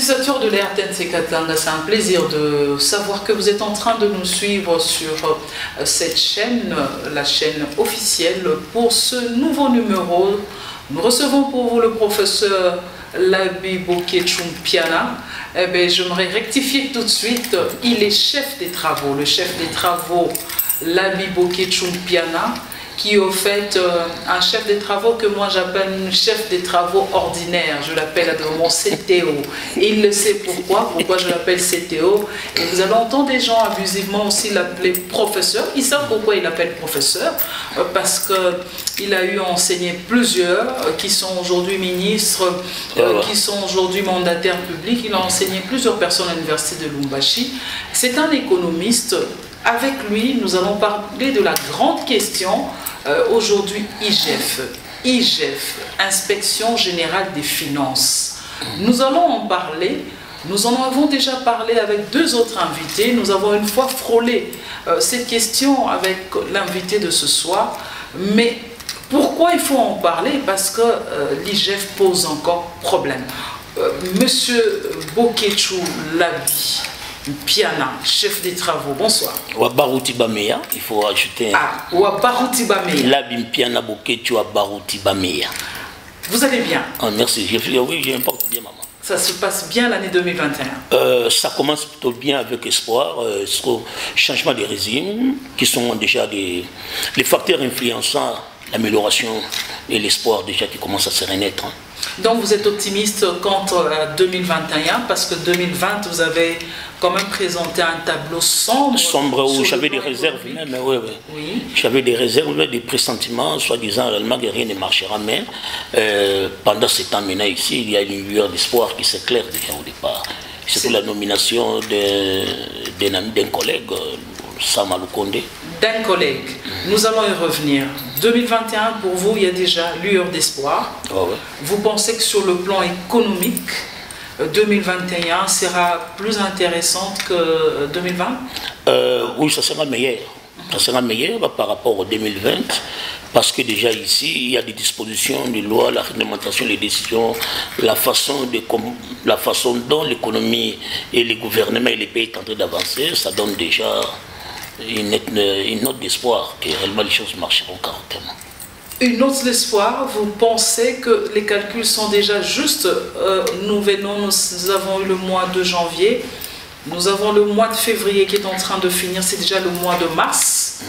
Utilisateurs de l'RTNC Katanga, c'est un plaisir de savoir que vous êtes en train de nous suivre sur cette chaîne, la chaîne officielle. Pour ce nouveau numéro, nous recevons pour vous le professeur Labi Boketchoum-Piana. Eh bien, j'aimerais rectifier tout de suite, il est chef des travaux, le chef des travaux Labi Boketchoum-Piana, qui est au fait un chef des travaux que moi j'appelle un chef des travaux ordinaire. Je l'appelle mon CTO. Et il le sait pourquoi je l'appelle CTO. Et vous allez entendre des gens abusivement aussi l'appeler professeur. Ils savent pourquoi il l'appelle professeur, parce qu'il a eu enseigné plusieurs qui sont aujourd'hui ministres, qui sont aujourd'hui mandataires publics. Il a enseigné plusieurs personnes à l'université de Lubumbashi. C'est un économiste. Avec lui, nous allons parler de la grande question aujourd'hui IGF, Inspection Générale des Finances. Nous allons en parler, nous en avons déjà parlé avec deux autres invités, nous avons une fois frôlé cette question avec l'invité de ce soir, mais pourquoi il faut en parler? Parce que l'IGF pose encore problème. Monsieur Boketchou Labi Piana, chef des travaux, bonsoir. Wabarouti Bameya, il faut ajouter. Ah, Wabarouti Bameya. Labi Piana Boketchou Wabarouti Bameya. Vous allez bien? Oh, merci, oui, j'ai un porte bien, maman. Ça se passe bien l'année 2021? Ça commence plutôt bien avec espoir, sur le changement des régimes, qui sont déjà les facteurs influençant l'amélioration et l'espoir déjà qui commence à se renaître. Donc vous êtes optimiste quant à 2021 parce que 2020 vous avez quand même présenté un tableau sombre. Sombre où j'avais des réserves même, oui. J'avais des réserves, des pressentiments, soi-disant réellement que rien ne marchera, mais pendant ce temps maintenant ici, il y a une lueur d'espoir qui s'éclaire déjà au départ. C'est la nomination d'un collègue, Sama Lukonde. D'un collègue. Nous allons y revenir. 2021, pour vous, il y a déjà lueur d'espoir. Vous pensez que sur le plan économique, 2021 sera plus intéressante que 2020? Oui, ça sera meilleur. Ça sera meilleur par rapport au 2020, parce que déjà ici, il y a des dispositions, des lois, la réglementation, les décisions, la façon dont l'économie et les gouvernements et les pays sont en train d'avancer, ça donne déjà une note d'espoir que réellement les choses marcheront correctement. Une note d'espoir, vous pensez que les calculs sont déjà justes? Nous avons eu le mois de janvier, nous avons le mois de février qui est en train de finir, c'est déjà le mois de mars.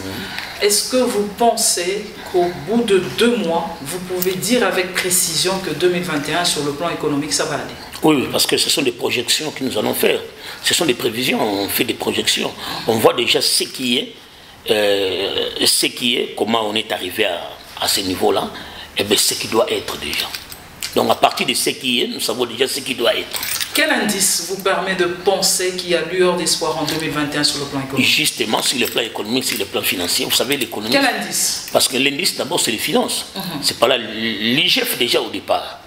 Est-ce que vous pensez qu'au bout de 2 mois, vous pouvez dire avec précision que 2021, sur le plan économique, ça va aller? Oui, parce que ce sont des projections que nous allons faire. Ce sont des prévisions, on fait des projections. On voit déjà ce qui est, comment on est arrivé à ce niveau-là, et bien ce qui doit être déjà. Donc à partir de ce qui est, nous savons déjà ce qui doit être. Quel indice vous permet de penser qu'il y a lueur d'espoir en 2021 sur le plan économique? Justement, sur le plan économique, sur le plan financier, vous savez l'économie. Quel indice? Parce que l'indice d'abord c'est les finances. C'est pas là l'IGF déjà au départ.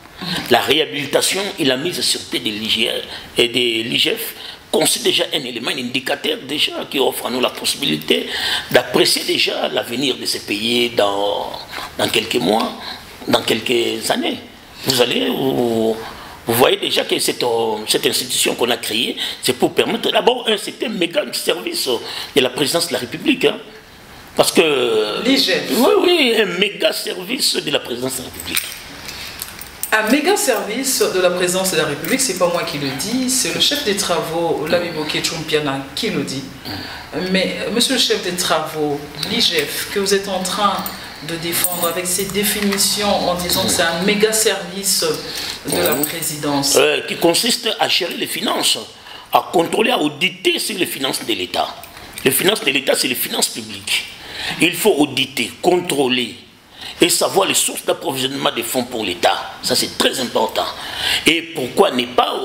La réhabilitation et la mise sur pied de l'IGF constitue déjà un élément, un indicateur déjà qui offre à nous la possibilité d'apprécier déjà l'avenir de ces pays dans quelques mois, dans quelques années. Vous voyez déjà que cette institution qu'on a créée, c'est pour permettre d'abord c'est un méga service de la présidence de la République. Hein, parce que... l'IGF. Oui, un méga service de la présidence de la République. Un méga service de la présidence de la République, c'est pas moi qui le dis, c'est le chef des travaux, Labi Boketchoum-Piana, qui le dit. Mais, monsieur le chef des travaux, l'IGF, que vous êtes en train de défendre avec ces définitions en disant que c'est un méga service de la présidence. Qui consiste à gérer les finances, à contrôler, à auditer sur les finances de l'État. Les finances de l'État, c'est les finances publiques. Il faut auditer, contrôler et savoir les sources d'approvisionnement des fonds pour l'État. Ça, c'est très important. Et pourquoi ne pas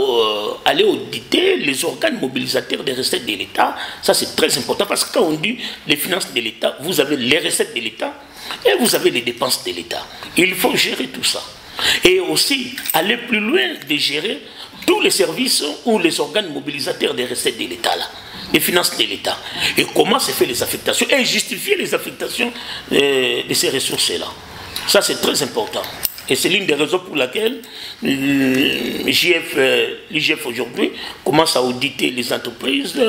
aller auditer les organes mobilisateurs des recettes de l'État? Ça, c'est très important parce que quand on dit les finances de l'État, vous avez les recettes de l'État et vous avez les dépenses de l'État. Il faut gérer tout ça. Et aussi, aller plus loin de gérer tous les services ou les organes mobilisateurs des recettes de l'État, les finances de l'État. Et comment se fait les affectations et justifier les affectations de ces ressources-là. Ça, c'est très important. Et c'est l'une des raisons pour laquelle l'IGF aujourd'hui commence à auditer les entreprises,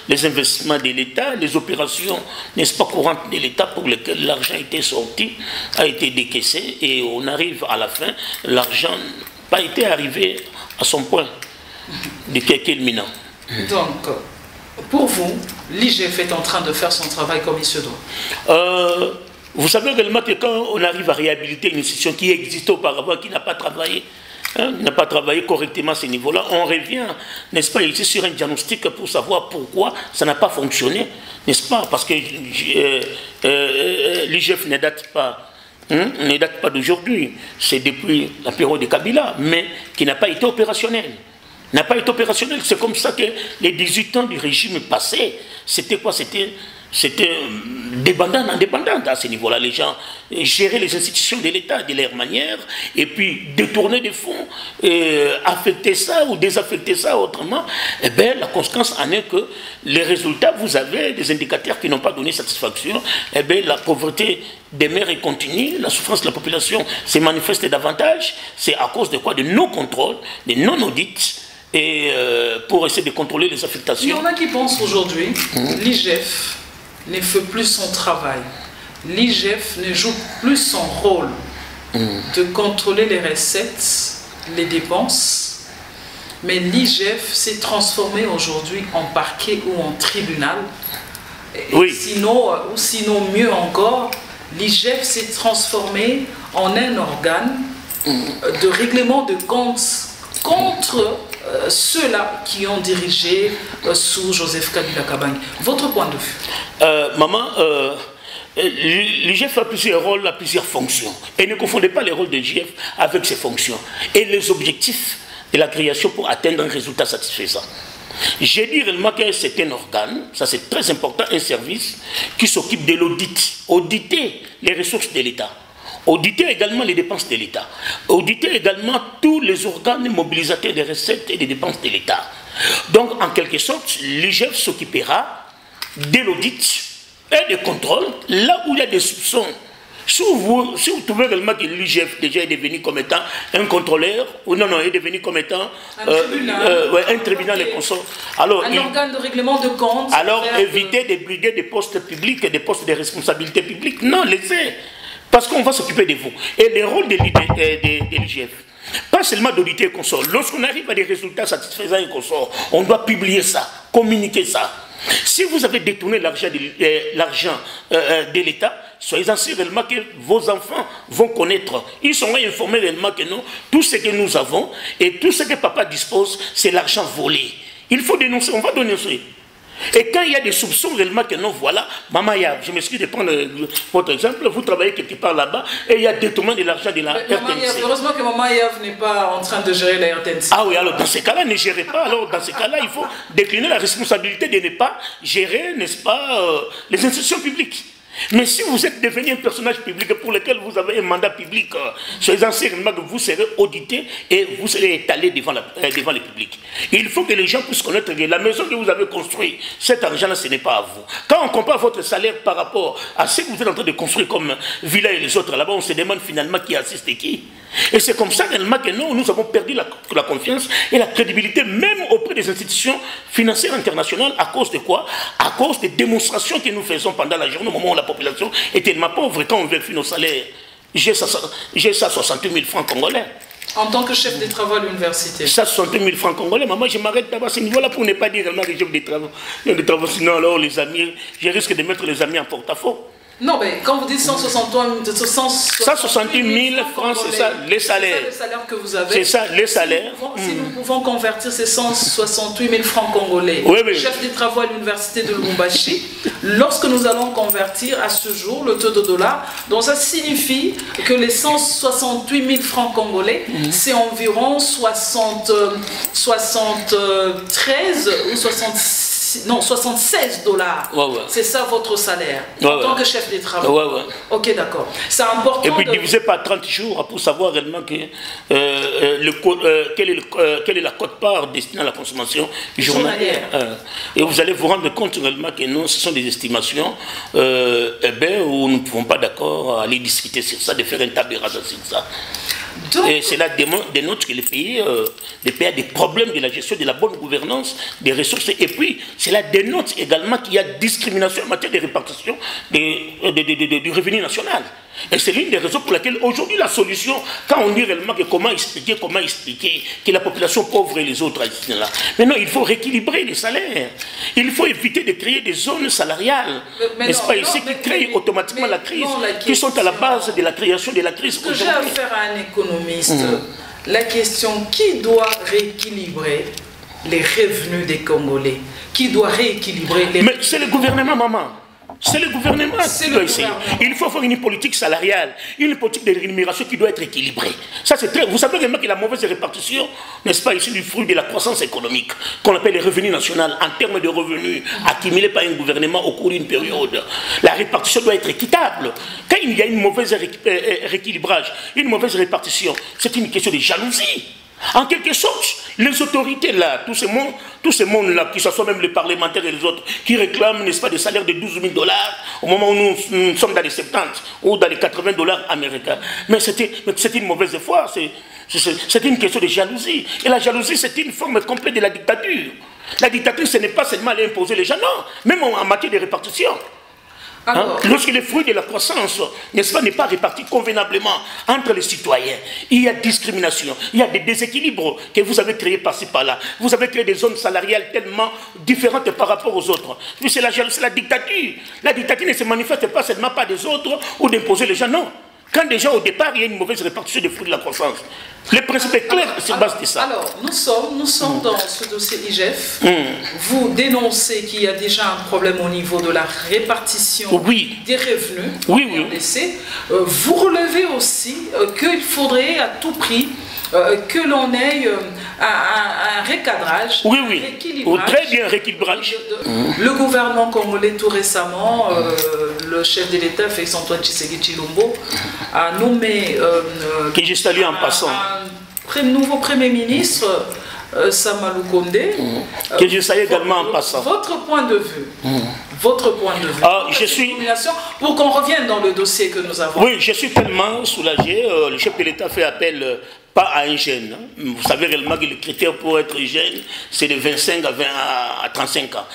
les investissements de l'État, les opérations, n'est-ce pas, courantes de l'État pour lesquelles l'argent a été sorti, a été décaissé, et on arrive à la fin, l'argent n'a pas été arrivé à son point de culminant. Donc, pour vous, l'IGF est en train de faire son travail comme il se doit. Vous savez réellement que quand on arrive à réhabiliter une institution qui existait auparavant, qui n'a pas travaillé, n'a pas travaillé correctement à ce niveau-là, on revient, n'est-ce pas, ici sur un diagnostic pour savoir pourquoi ça n'a pas fonctionné, n'est-ce pas, parce que l'IGF ne date pas d'aujourd'hui, c'est depuis la période de Kabila, mais qui n'a pas été opérationnel. N'a pas été opérationnel. C'est comme ça que les 18 ans du régime passé, c'était quoi? C'était dépendant à ce niveau-là. Les gens géraient les institutions de l'État de leur manière et puis détourner des fonds, affecter ça ou désaffecter ça autrement. Eh bien, la conséquence en est que les résultats, vous avez des indicateurs qui n'ont pas donné satisfaction. Eh bien, la pauvreté demeure et continue, la souffrance de la population se manifeste davantage. C'est à cause de quoi? De non-contrôle, de non-audits. Et pour essayer de contrôler les affectations. Il y en a qui pensent aujourd'hui l'IGF ne fait plus son travail. L'IGF ne joue plus son rôle de contrôler les recettes, les dépenses. Mais l'IGF s'est transformé aujourd'hui en parquet ou en tribunal. Oui. Sinon, mieux encore, l'IGF s'est transformé en un organe de règlement de comptes contre ceux-là qui ont dirigé sous Joseph Kabila Kabange. Votre point de vue? Maman, l'IGF a plusieurs rôles, a plusieurs fonctions. Et ne confondez pas les rôles de l'IGF avec ses fonctions et les objectifs de la création pour atteindre un résultat satisfaisant. J'ai dit réellement que c'est un organe, ça c'est très important, un service qui s'occupe de l'audit, auditer les ressources de l'État. Auditer également les dépenses de l'État. Auditer également tous les organes mobilisateurs des recettes et des dépenses de l'État. Donc, en quelque sorte, l'IGF s'occupera de l'audit et du contrôle, là où il y a des soupçons. Si vous trouvez réellement que l'IGF déjà est devenu comme étant un contrôleur, ou non, est devenu comme étant un tribunal de consort. Alors, un organe de règlement de compte. Alors, évitez de briguer des postes publics et des postes de responsabilité publique. Non, laissez. Parce qu'on va s'occuper de vous. Et le rôle de l'IGF, pas seulement d'auditer et consort. Lorsqu'on arrive à des résultats satisfaisants et consort, on doit publier ça, communiquer ça. Si vous avez détourné l'argent de l'État, soyez-en sûrs réellement que vos enfants vont connaître. Ils seront informés réellement que non, tout ce que nous avons et tout ce que papa dispose, c'est l'argent volé. Il faut dénoncer, on va dénoncer. Et quand il y a des soupçons réellement que non, voilà, Maman Yav, je m'excuse de prendre votre exemple, vous travaillez quelque part là-bas et il y a détournement de l'argent de la RTNC. Heureusement que Maman Yav n'est pas en train de gérer la RTNC. Ah oui, alors dans ces cas-là, ne gérez pas. Alors dans ces cas-là, il faut décliner la responsabilité de ne pas gérer, n'est-ce pas, les institutions publiques. Mais si vous êtes devenu un personnage public pour lequel vous avez un mandat public, soyez-en sûrs que vous serez audité et vous serez étalé devant le public. Il faut que les gens puissent connaître que la maison que vous avez construite, cet argent-là, ce n'est pas à vous. Quand on compare votre salaire par rapport à ce que vous êtes en train de construire comme Villa et les autres là-bas, on se demande finalement qui assiste et qui. Et c'est comme ça réellement que nous avons perdu la confiance et la crédibilité même auprès des institutions financières internationales. À cause de quoi? À cause des démonstrations que nous faisons pendant la journée, au moment où la population est tellement pauvre. Quand on vérifie nos salaires, j'ai ça 68 000 francs congolais. En tant que chef des travaux à l'université. Ça 68 000 francs congolais, maman, je m'arrête d'abord à ce niveau-là pour ne pas dire réellement que j'ai des travaux. Sinon, alors les amis, je risque de mettre les amis en porte-à-faux. Non, mais quand vous dites 168 000 francs, c'est ça, les salaires. C'est ça, le salaire que vous avez. C'est ça, les salaires. Si nous pouvons convertir ces 168 000 francs congolais, oui, oui. Chef des travaux à l'université de Lubumbashi, lorsque nous allons convertir à ce jour le taux de dollar, donc ça signifie que les 168 000 francs congolais, c'est environ 73 ou 76 $. Ouais, ouais. C'est ça votre salaire en tant que chef des travaux. Ouais, ouais. Ok, d'accord. C'est important. Et puis divisé par 30 jours pour savoir réellement que, quelle est la quote-part destinée à la consommation journalière. Et vous allez vous rendre compte réellement que non, ce sont des estimations où nous ne pouvons pas d'accord aller discuter sur ça, de faire un table rase sur ça. Et cela dénote que les pays a des problèmes de la gestion, de la bonne gouvernance des ressources. Et puis, cela dénote également qu'il y a discrimination en matière de répartition du revenu national. Et c'est l'une des raisons pour laquelle aujourd'hui la solution, quand on dit réellement que comment expliquer que la population pauvre et les autres, là. Maintenant il faut rééquilibrer les salaires. Il faut éviter de créer des zones salariales, n'est-ce pas, ici, qui créent automatiquement la crise, qui sont à la base de la création de la crise. Que j'ai affaire à un économiste, la question, qui doit rééquilibrer les revenus des Congolais? Qui doit rééquilibrer les... Mais c'est le gouvernement, maman. C'est le gouvernement qui doit essayer. Il faut faire une politique salariale, une politique de rémunération qui doit être équilibrée. Ça, c'est très... Vous savez vraiment que la mauvaise répartition, n'est-ce pas, ici, du fruit de la croissance économique, qu'on appelle les revenus nationaux, en termes de revenus accumulés par un gouvernement au cours d'une période. La répartition doit être équitable. Quand il y a une mauvaise rééquilibrage, une mauvaise répartition, c'est une question de jalousie. En quelque sorte, les autorités là, tous ces mondes-là, que ce soit même les parlementaires et les autres, qui réclament, n'est-ce pas, des salaires de 12 000 $ au moment où nous sommes dans les 70 ou dans les 80 $ américains. Mais c'est une mauvaise foi, c'est une question de jalousie. Et la jalousie, c'est une forme complète de la dictature. La dictature, ce n'est pas seulement aller imposer les gens, non, même en matière de répartition. Lorsque les fruits de la croissance, n'est-ce pas, n'est pas réparti convenablement entre les citoyens, il y a discrimination, il y a des déséquilibres que vous avez créés par-ci par-là. Vous avez créé des zones salariales tellement différentes par rapport aux autres. C'est la dictature. La dictature ne se manifeste pas seulement par des autres ou d'imposer les gens, non. Quand déjà au départ, il y a une mauvaise répartition des fruits de la croissance. Le principe est clair sur base de ça. Alors, nous sommes dans ce dossier IGF. Vous dénoncez qu'il y a déjà un problème au niveau de la répartition des revenus en RDC. Vous relevez aussi qu'il faudrait à tout prix que l'on ait un recadrage, un rééquilibrage. Très bien, rééquilibrage. Le gouvernement congolais, tout récemment, le chef de l'État, Félix-Antoine Tshisekedi Tshilombo, a nommé que je salue en passant un nouveau Premier ministre, Samalou Kondé, que je salue également en passant. Votre point de vue, votre point de vue. Je suis... Pour qu'on revienne dans le dossier que nous avons. Oui, je suis tellement soulagé. Le chef de l'État fait appel pas à un jeune. Vous savez réellement que le critère pour être jeune, c'est de 25 à 35 ans.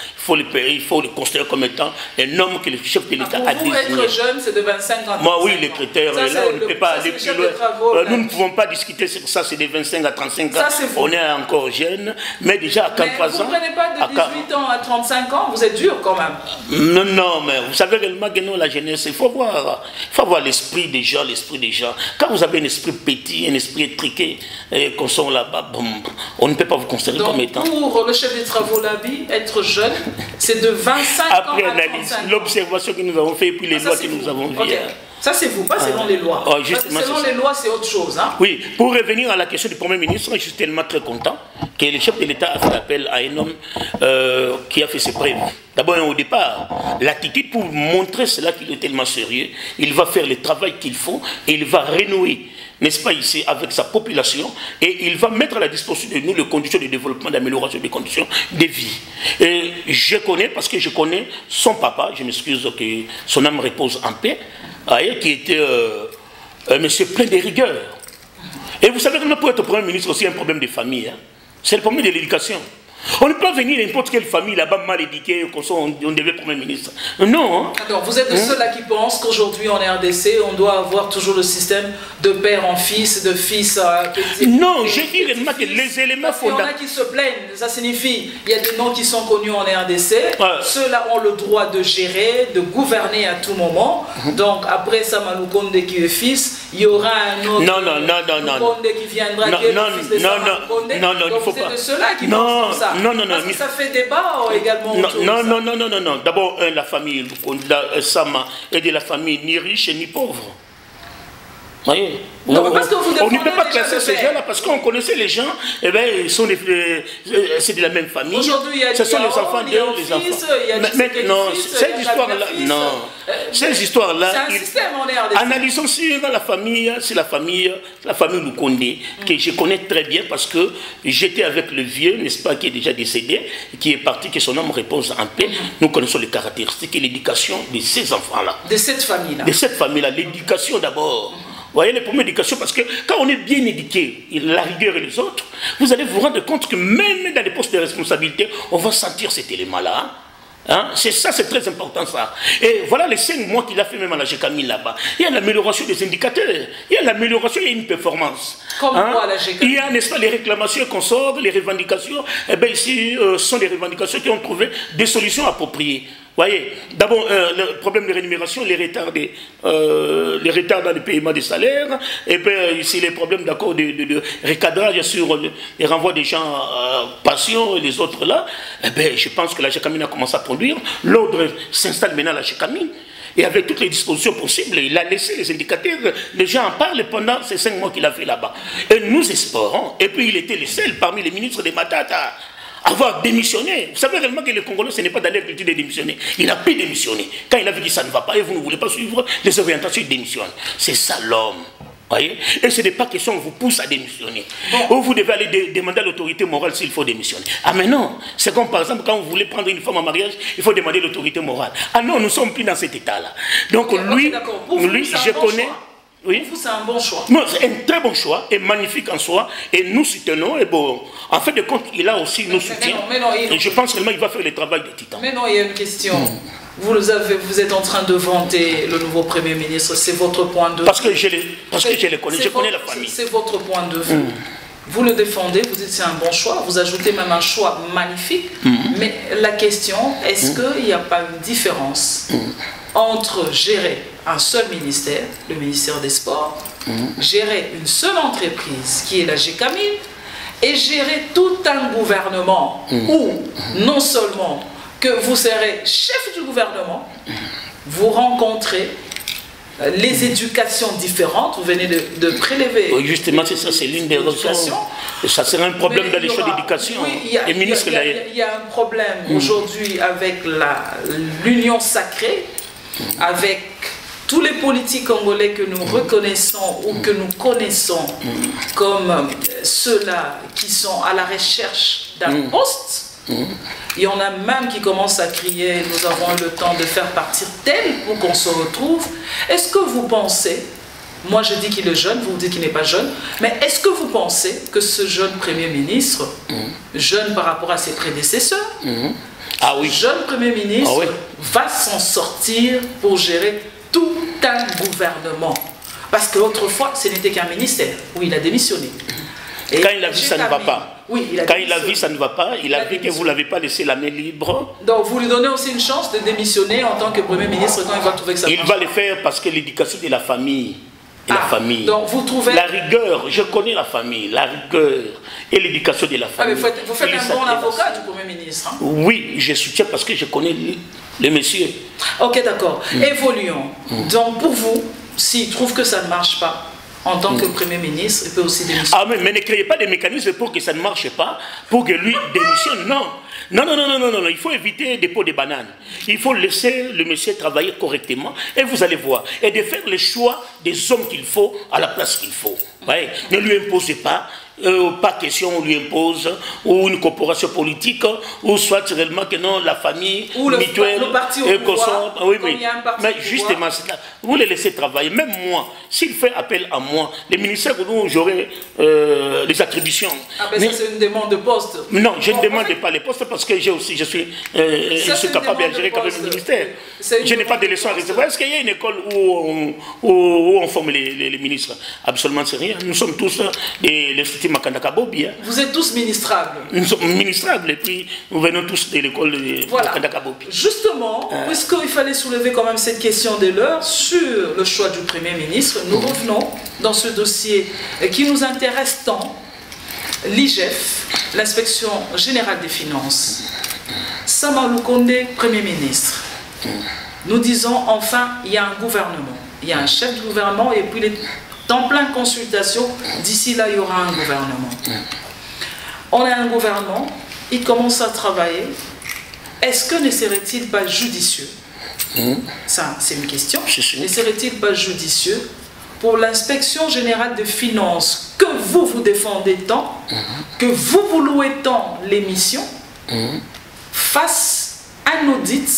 Il faut le considérer comme étant un homme que le chef de l'État a désigné. Pour être jeune, c'est de 25 à 35 ans. Moi, oui, les critères, là, on ne peut pas aller plus loin. Nous ne pouvons pas discuter sur ça, c'est de 25 à 35 ans. On est encore jeune, mais déjà à 43 ans... Vous ne prenez pas de 18 ans à 35 ans, vous êtes dur quand même. Non, mais vous savez réellement que non, la jeunesse, il faut voir l'esprit des gens, Quand vous avez un esprit petit, un esprit étriqué, qu'on sont là-bas, on ne peut pas vous considérer comme étant... Pour le chef des travaux Labi, être jeune, c'est de 25 ans à 35 ans. Après analyse, l'observation que nous avons fait, et puis les lois que nous avons vues. Ça, c'est vous, pas selon les lois. Selon les lois, c'est autre chose. Oui, pour revenir à la question du Premier ministre, je suis tellement très content que le chef de l'État a fait appel à un homme qui a fait ses preuves. D'abord, au départ, l'attitude pour montrer cela qu'il est tellement sérieux, il va faire le travail qu'il faut et il va renouer, n'est-ce pas, ici, avec sa population, et il va mettre à la disposition de nous les conditions de développement, d'amélioration des conditions de vie. Et je connais, parce que je connais son papa, je m'excuse que son âme repose en paix, qui était monsieur plein de rigueur. Et vous savez, pour être Premier ministre, aussi un problème de famille. C'est le problème de l'éducation. On ne peut pas venir n'importe quelle famille là-bas mal éduquée, on devait Premier ministre. Non. Alors, vous êtes de ceux-là qui pensent qu'aujourd'hui en RDC, on doit avoir toujours le système de père en fils, de fils à petit. Non, je dis réellement que les éléments fondamentaux. Il y en a qui se plaignent, ça signifie il y a des noms qui sont connus en RDC. Ceux-là ont le droit de gérer, de gouverner à tout moment. Donc, après Samalou Kondé qui est fils, il y aura un autre Kondé qui viendra, qui est le fils de Samalou Kondé. Non, il ne faut pas. Vous êtes de ceux-là qui pensent comme ça. Non. Parce que ça fait débat également. Non. D'abord, la famille Sama est de la famille ni riche ni pauvre. Voyez, non, parce que vous on ne peut pas classer ces gens-là parce qu'on connaissait les gens, et bien, c'est de la même famille. Aujourd'hui, il y a ce sont les enfants d'eux, les enfants. Mais non, ces histoires-là, non. Ces histoires-là, analysons sur la famille, c'est la famille Lukondé, que je connais très bien parce que j'étais avec le vieux, n'est-ce pas, qui est déjà décédé, qui est parti, que son âme repose en paix. Nous connaissons les caractéristiques et l'éducation de ces enfants-là. De cette famille-là. De cette famille-là, l'éducation d'abord. voyez, les problèmes d'éducation, parce que quand on est bien éduqué, la rigueur et les autres, vous allez vous rendre compte que même dans les postes de responsabilité, on va sentir cet élément-là. Hein? C'est ça, c'est très important ça. Et voilà les 5 mois qu'il a fait même à la GECAMI là-bas. Il y a l'amélioration des indicateurs, il y a l'amélioration, il y a une performance. Comme quoi à la GECAMI? Il y a, n'est-ce pas, les réclamations qu'on sort, les revendications. Eh bien ici, sont les revendications qui ont trouvé des solutions appropriées. Voyez, d'abord, le problème de rémunération, les retards dans le paiement des salaires, et puis ici les problèmes d'accord de recadrage sur les renvois des gens patients et les autres là, eh bien, je pense que la GECAMI a commencé à produire. L'ordre s'installe maintenant à la GECAMI. Et avec toutes les dispositions possibles, il a laissé les indicateurs, les gens en parlent pendant ces 5 mois qu'il a fait là-bas. Et nous espérons, et puis il était le seul parmi les ministres des Matata, avoir démissionné. Vous savez réellement que le Congolais, ce n'est pas dans l'air culture de démissionner. Il a pu démissionner. Quand il a vu que ça ne va pas et vous ne voulez pas suivre les orientations, il démissionne. C'est ça l'homme. Voyez? Et ce n'est pas question qu'on vous pousse à démissionner. Ou vous devez aller demander à l'autorité morale s'il faut démissionner. Ah mais non, c'est comme par exemple quand vous voulez prendre une femme en mariage, il faut demander l'autorité morale. Ah non, nous ne sommes plus dans cet état-là. Donc lui, je connais... Oui. Pour vous, c'est un bon choix. C'est un très bon choix et magnifique en soi. Et nous soutenons. Et bon, en fait de compte, il a aussi nos soutiens. Et je pense qu'il va faire le travail des titans. Mais non, il y a une question. Vous êtes en train de vanter le nouveau Premier ministre. C'est votre point de vue. Parce que je le connais. Je connais la famille. C'est votre point de vue. Vous le défendez, vous dites que c'est un bon choix. Vous ajoutez même un choix magnifique. Mais la question, est-ce qu'il n'y a pas une différence entre gérer un seul ministère, le ministère des Sports, gérer une seule entreprise qui est la GECAMI, et gérer tout un gouvernement où non seulement que vous serez chef du gouvernement, vous rencontrez les éducations différentes, vous venez de prélever. Oui, justement, c'est ça, c'est l'une des raisons. Ça serait un problème dans les choix d'éducation. Oui, il y a un problème aujourd'hui avec l'union sacrée, avec tous les politiques congolais que nous reconnaissons ou que nous connaissons comme ceux-là qui sont à la recherche d'un poste. Il y en a même qui commencent à crier « nous avons eu le temps de faire partir tel pour qu'on se retrouve ». Est-ce que vous pensez, moi je dis qu'il est jeune, vous dites qu'il n'est pas jeune, mais est-ce que vous pensez que ce jeune Premier ministre, jeune par rapport à ses prédécesseurs, jeune Premier ministre va s'en sortir pour gérer tout un gouvernement? Parce qu'autrefois, ce n'était qu'un ministère où il a démissionné. Et quand il a vu ça ne va pas. Oui, quand il a vu ça ne va pas, il a vu que vous ne l'avez pas laissé la main libre. Donc vous lui donnez aussi une chance de démissionner en tant que Premier ministre quand il va trouver que ça marche. Il va le faire parce que l'éducation de la famille. La famille. Donc vous trouvez... La rigueur, je connais la famille, la rigueur et l'éducation de la famille. Mais vous faites un bon avocat du Premier ministre. Hein? Oui, je soutiens parce que je connais le monsieur. Ok, d'accord. Évoluons. Donc pour vous, s'il trouve que ça ne marche pas, en tant que Premier ministre, il peut aussi démissionner. Ah, mais ne créez pas des mécanismes pour que ça ne marche pas, pour que lui démissionne. Non. Non, il faut éviter des pots de bananes. Il faut laisser le monsieur travailler correctement et vous allez voir. Et de faire le choix des hommes qu'il faut à la place qu'il faut. Ouais. Ne lui imposez pas. Pas question on lui impose ou une corporation politique ou soit réellement que non la famille ou le parti au pouvoir, oui, mais justement vous les laissez travailler. Même moi, s'il fait appel à moi, les ministères où j'aurai des attributions. Ça c'est une demande de poste. Non, je ne demande pas les postes parce que je suis capable de gérer quand même le ministère. Je n'ai pas de leçons à recevoir. Est-ce qu'il y a une école où on forme les ministres? Absolument c'est rien. Nous sommes tous les Vous êtes tous ministrables. Nous sommes ministrables et puis nous venons tous de l'école de Makandakabobi. Justement, puisqu'il fallait soulever quand même cette question de l'heure sur le choix du Premier ministre, nous revenons dans ce dossier qui nous intéresse tant, l'IGF, l'Inspection Générale des Finances. Sama Lukonde, Premier ministre. Nous disons enfin, il y a un gouvernement. Il y a un chef du gouvernement et puis les en pleine consultation, d'ici là, il y aura un gouvernement. On a un gouvernement, il commence à travailler. Est-ce que ne serait-il pas judicieux? Ça, c'est une question. Ne serait-il pas judicieux pour l'inspection générale des finances que vous défendez tant, que vous louez tant l'émission, fasse un audit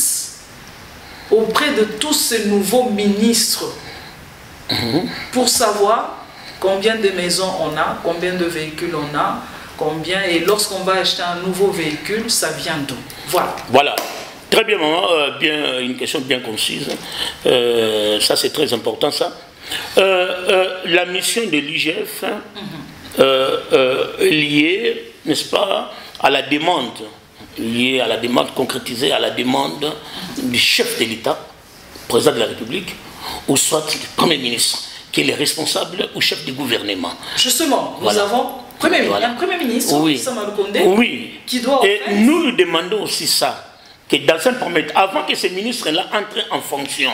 auprès de tous ces nouveaux ministres pour savoir combien de maisons on a, combien de véhicules on a, combien, et lorsqu'on va acheter un nouveau véhicule, ça vient d'où? Voilà. Voilà. Très bien, maman. Une question bien concise. Ça, c'est très important, ça. La mission de l'IGF est liée, n'est-ce pas, à la demande, concrétisée à la demande du chef de l'État, président de la République, ou soit du Premier ministre, qui est le responsable ou chef du gouvernement. Justement, nous avons un Premier ministre, Samuel Condé, qui doit... Et nous demandons aussi ça, que dans un premier temps, avant que ces ministres-là entrent en fonction,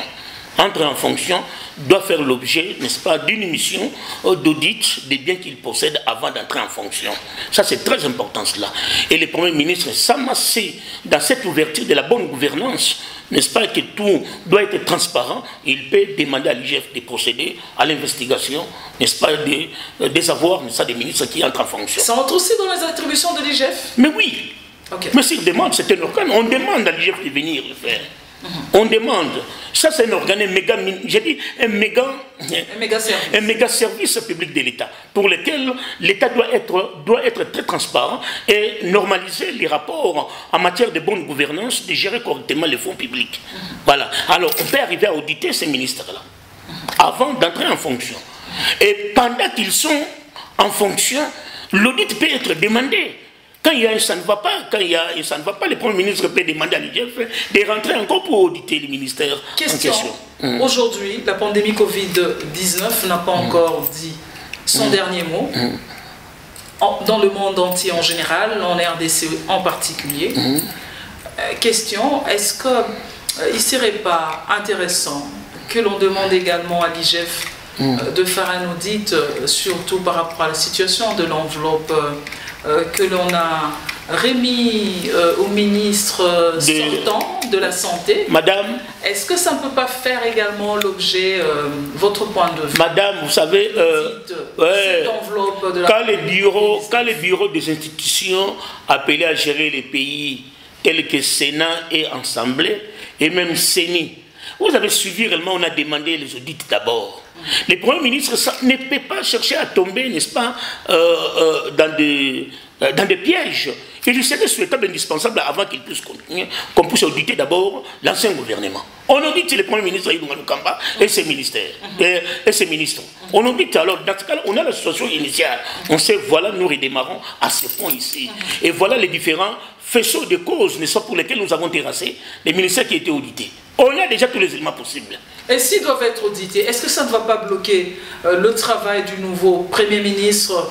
doit faire l'objet, n'est-ce pas, d'une mission d'audit des biens qu'ils possèdent avant d'entrer en fonction. Ça, c'est très important, cela. Et le Premier ministre s'amasser dans cette ouverture de la bonne gouvernance, n'est-ce pas, que tout doit être transparent. Il peut demander à l'IGF de procéder à l'investigation, n'est-ce pas, des avoirs, n'est-ce pas, des ministres qui entrent en fonction. Ça entre aussi dans les attributions de l'IGF? Mais oui. Mais s'il demande, c'est un organe. On demande à l'IGF de venir le faire. On demande. Ça, c'est un organe, un méga service public de l'État, pour lequel l'État doit être très transparent et normaliser les rapports en matière de bonne gouvernance, de gérer correctement les fonds publics. Voilà. Alors, on peut arriver à auditer ces ministres-là avant d'entrer en fonction. Et pendant qu'ils sont en fonction, l'audit peut être demandé. Quand ça ne va pas, le Premier ministre peut demander à l'IGF de rentrer encore pour auditer les ministères en question. Aujourd'hui, la pandémie Covid-19 n'a pas encore dit son dernier mot. Dans le monde entier en général, en RDC en particulier. Question, est-ce qu'il ne serait pas intéressant que l'on demande également à l'IGF de faire un audit, surtout par rapport à la situation de l'enveloppe que l'on a remis au ministre sortant de la Santé. Madame, est-ce que ça ne peut pas faire également l'objet, votre point de vue? Madame, vous savez, cette enveloppe de la quand les bureaux des institutions appelés à gérer les pays tels que Sénat et Assemblée, et même CENI, vous avez suivi réellement, on a demandé les audits d'abord. Le Premier ministre ne peut pas chercher à tomber, n'est-ce pas, dans des pièges. Il serait souhaitable, indispensable, avant qu'il puisse continuer, qu'on puisse auditer d'abord l'ancien gouvernement. On audite le Premier ministre Aïdou Kamba et ses ministères, et ses ministres. On audite alors, dans ce cas-là, on a la situation initiale. On sait, voilà, nous redémarrons à ce point ici. Et voilà les différents faisceaux de causes, n'est-ce pas, pour lesquels nous avons terrassé les ministères qui étaient audités. On a déjà tous les éléments possibles. Et s'ils doivent être audités, est-ce que ça ne va pas bloquer le travail du nouveau Premier ministre?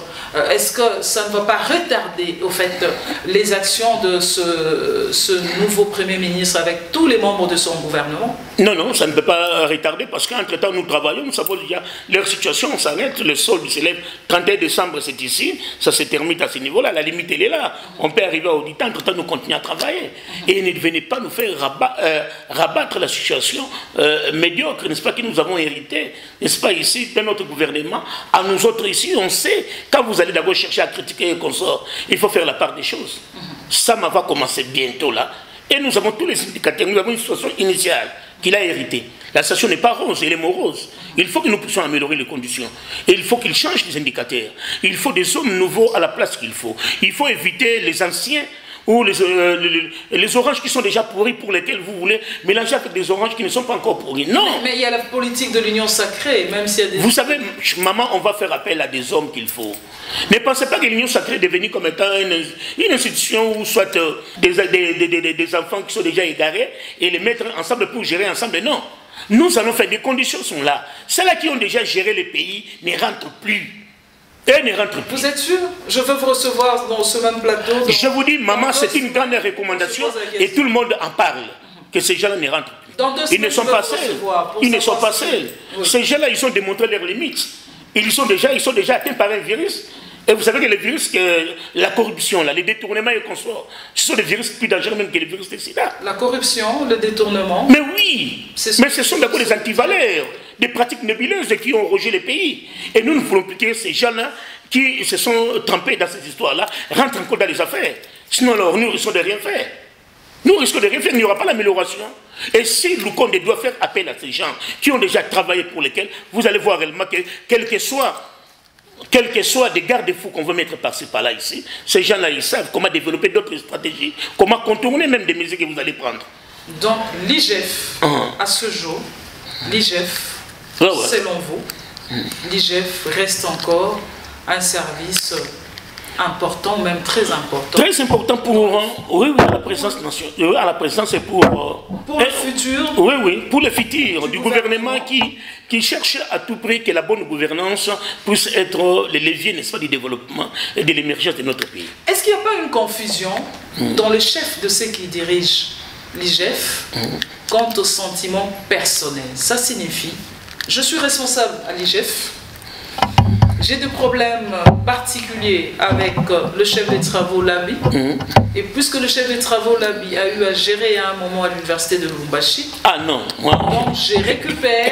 Est-ce que ça ne va pas retarder, au fait, les actions de ce nouveau Premier ministre avec tous les membres de son gouvernement? Non, non, ça ne peut pas retarder parce qu'entre-temps, nous travaillons, nous savons déjà, leur situation s'arrête, le solde s'élève, 31 décembre, c'est ici, ça se termine à ce niveau-là, la limite, elle est là. On peut arriver à auditer, entre-temps, nous continuons à travailler. Et ne venez pas nous faire rabattre la situation médiocre, n'est-ce pas, que nous avons hérité, n'est-ce pas, ici, de notre gouvernement. À nous autres ici, on sait, quand vous allez d'abord chercher à critiquer et consorts, il faut faire la part des choses. Ça va commencer bientôt là. Et nous avons tous les indicateurs, nous avons une situation initiale qu'il a héritée. La situation n'est pas rose, elle est morose. Il faut que nous puissions améliorer les conditions. Et il faut qu'il change les indicateurs. Il faut des hommes nouveaux à la place qu'il faut. Il faut éviter les anciens ou les oranges qui sont déjà pourris pour lesquels vous voulez mélanger avec des oranges qui ne sont pas encore pourris. Non. Mais il y a la politique de l'union sacrée, même s'il y a des... Vous savez, maman, on va faire appel à des hommes qu'il faut. Ne pensez pas que l'union sacrée est devenue comme étant une institution où soit des enfants qui sont déjà égarés et les mettre ensemble pour gérer ensemble. Non. Nous allons faire, des conditions sont là. Ceux-là qui ont déjà géré les pays ne rentrent plus. Et ne rentre plus. Vous êtes sûr? Je veux vous recevoir dans ce même plateau. Je vous dis, maman, c'est une grande recommandation et tout le monde en parle. Que ces gens-là ne rentrent plus. Ils ne sont pas seuls. Ils ne sont pas seuls. Ces gens-là, ils ont démontré leurs limites. Ils sont déjà atteints par un virus. Et vous savez que les virus, la corruption, les détournements et consorts, ce sont des virus plus dangereux même que les virus de sida. La corruption, le détournement. Mais oui, mais ce sont d'abord des antivaleurs, des pratiques nébuleuses qui ont rogé les pays. Et nous voulons plus que ces gens-là qui se sont trempés dans ces histoires-là rentrent encore dans les affaires. Sinon, alors, nous risquons de rien faire. Nous risquons de rien faire, il n'y aura pas l'amélioration. Et si Lukonde doit faire appel à ces gens qui ont déjà travaillé pour lesquels, vous allez voir réellement que quel que soit des garde-fous qu'on veut mettre par-ci par-là ici, ces gens-là, ils savent comment développer d'autres stratégies, comment contourner même des mesures que vous allez prendre. Donc l'IGF, à ce jour, l'IGF, selon vous, l'IGF reste encore un service important, même très important. Très important pour à la présence nationale, à la présence et pour le futur. Oui, pour le futur du gouvernement qui cherche à tout prix que la bonne gouvernance puisse être le levier, n'est-ce pas, du développement et de l'émergence de notre pays. Est-ce qu'il n'y a pas une confusion dans le chef de ceux qui dirigent l'IGF quant au sentiment personnel? Ça signifie, je suis responsable à l'IGF, j'ai des problèmes particuliers avec le chef des travaux Labi. Et puisque le chef des travaux Labi a eu à gérer à un moment à l'université de Lubumbashi, donc je récupère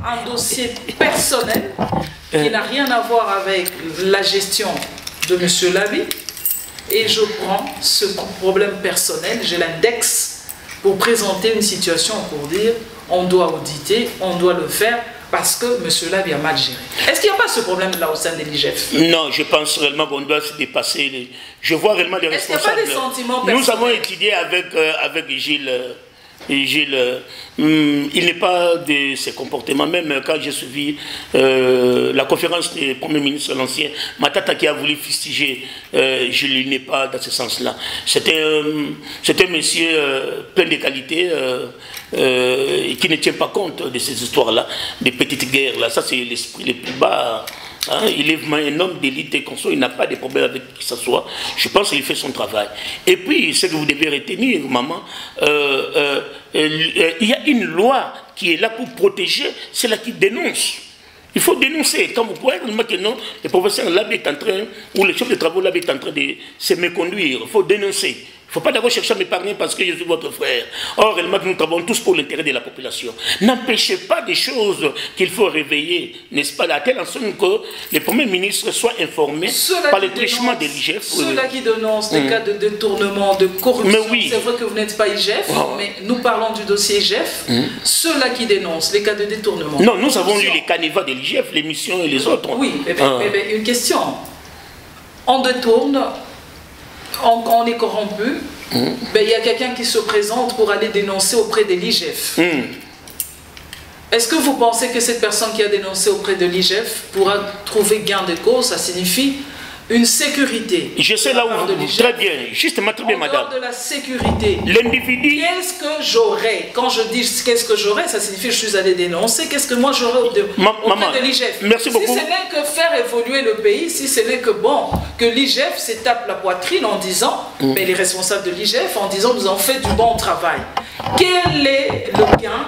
un dossier personnel qui n'a rien à voir avec la gestion de M. Labi. Et je prends ce problème personnel, je l'indexe pour présenter une situation, pour dire on doit auditer, on doit le faire, parce que M. Labi a mal géré. Est-ce qu'il n'y a pas ce problème-là au sein de l'IGF? Non, je pense réellement qu'on doit se dépasser. Je vois réellement les responsables. Est-ce qu'il n'y a pas des sentiments personnels? Nous avons étudié avec Gilles. Il n'est pas de ses comportements. Même quand j'ai suivi la conférence du Premier ministre, l'ancien Matata, qui a voulu fustiger Gilles, il n'est pas dans ce sens-là. C'était un monsieur plein de qualités qui ne tient pas compte de ces histoires-là, des petites guerres-là. Ça, c'est l'esprit le plus bas. Hein, il est un homme d'élite et consort, il n'a pas de problème avec qui que ce soit. Je pense qu'il fait son travail. Et puis, ce que vous devez retenir, maman, il y a une loi qui est là pour protéger celle qui dénonce. Il faut dénoncer. Quand vous croyez que non, le professeur Labi est en train, ou le chef de travaux Labi est en train de se méconduire, il faut dénoncer. Il ne faut pas d'abord chercher à m'épargner parce que je suis votre frère. Or, nous travaillons tous pour l'intérêt de la population. N'empêchez pas des choses qu'il faut réveiller, n'est-ce pas, à telle enseigne que le Premier ministre soit informé par le trichement de l'IGF. Ceux-là qui dénoncent des cas de détournement, de corruption, c'est vrai que vous n'êtes pas IGF, mais nous parlons du dossier IGF. Ceux-là qui dénoncent les cas de détournement. Non, nous avons lu les canevas de l'IGF, les missions et les autres. Oui, mais une question. On détourne. On est corrompu, il y a quelqu'un qui se présente pour aller dénoncer auprès de l'IGF. Est-ce que vous pensez que cette personne qui a dénoncé auprès de l'IGF pourra trouver gain de cause? Ça signifie une sécurité. Je sais là où vous... Très bien, justement, très bien, madame. De la sécurité. L'individu... Qu'est-ce que j'aurais? Quand je dis qu'est-ce que j'aurais, ça signifie que je suis allé dénoncer. Qu'est-ce que moi j'aurais auprès de l'IGF? Merci beaucoup. Si ce n'est que faire évoluer le pays, si ce n'est que que l'IGF se tape la poitrine en disant, mais les responsables de l'IGF, en disant nous avons fait du bon travail. Quel est le gain